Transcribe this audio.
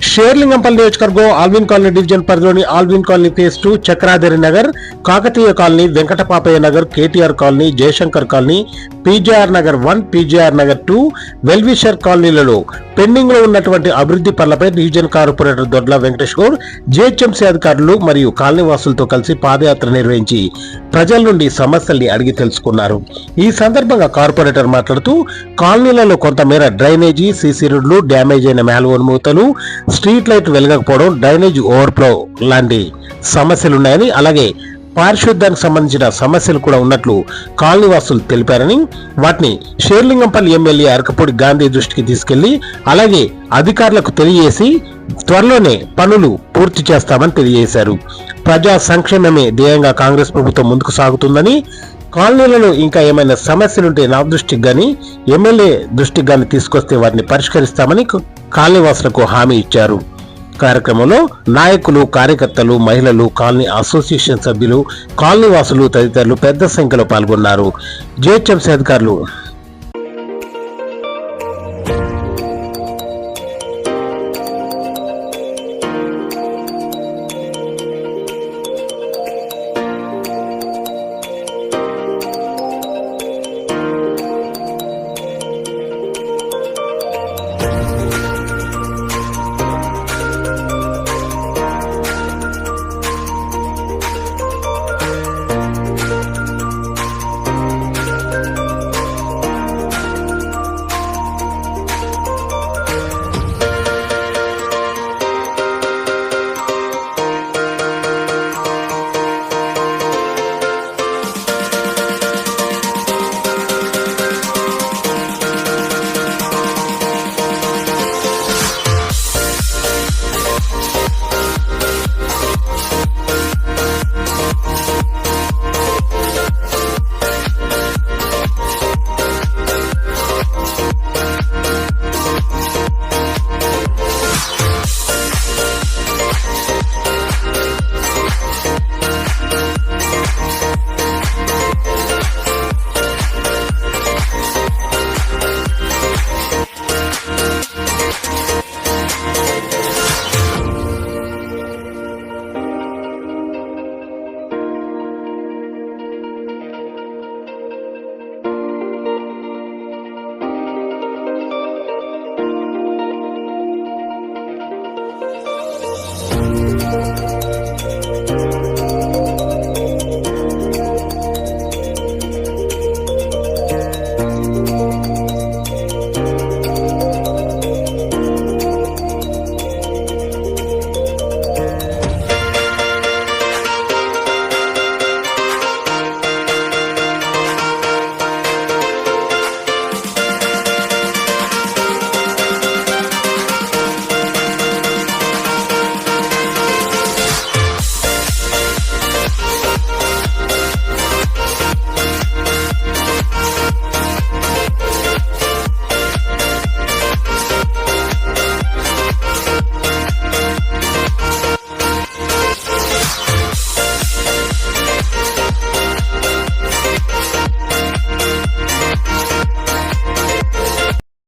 షేర్లింగంపల్లి నియోజకవర్గం Allwyn colony division పరిధిలోని Allwyn colony phase 2, Chakradhari Nagar, Kakatiya colony, Venkatapapaiah Nagar, KTR colony, Jayashankar colony, PJR Nagar 1, PJR Nagar 2, wellwisher కాలనీలలో pending లో ఉన్నటువంటి అభివృద్ధి పనులపై division corporator Dodla Venkatesh Goud, GHMC అధికారులు మరియు కాలనీ వాసులతో కలిసి పాదయాత్ర నిర్వహించి ప్రజల నుండి సమస్యల్ని అడిగి తెలుసుకున్నారు. ఈ సందర్భంగా కార్పొరేటర్ మాట్లాడుతూ కాలనీలలో కొంతమేర డ్రైనేజీ, సీసీ రోడ్లు, డ్యామేజ్ అయిన మ్యాన్హోల్ మూతలు, స్ట్రీట్ లైట్ వెలగకపోవడం, డ్రైనేజ్ ఓవర్ఫ్లో లాంటి సమస్యలున్నాయని, అలాగే పారిశుద్ధ్యానికి సంబంధించిన సమస్యలు కూడా ఉన్నట్లు కాలనీవాసులు తెలిపారని, వాటిని షేర్లింగంపల్లి ఎమ్మెల్యే అరకపూడి గాంధీ దృష్టికి తీసుకెళ్లి అలాగే అధికారులకు తెలియజేసి త్వరలోనే పనులు పూర్తి చేస్తామని తెలియజేశారు. ప్రజా సంక్షేమమే ధ్యేయంగా కాంగ్రెస్ ప్రభుత్వం ముందుకు సాగుతుందని, కాలనీలలో ఇంకా ఏమైనా సమస్యలుంటే నా దృష్టికి గాని ఎమ్మెల్యే దృష్టికి గాని తీసుకొస్తే వాటిని పరిష్కరిస్తామని కాలనీవాసులకు హామీ ఇచ్చారు. కార్యక్రమంలో నాయకులు, కార్యకర్తలు, మహిళలు, కాలనీ అసోసియేషన్ సభ్యులు, కాలనీవాసులు తదితరులు పెద్ద సంఖ్యలో పాల్గొన్నారు. జీహెచ్ఎంసీ అధికారులు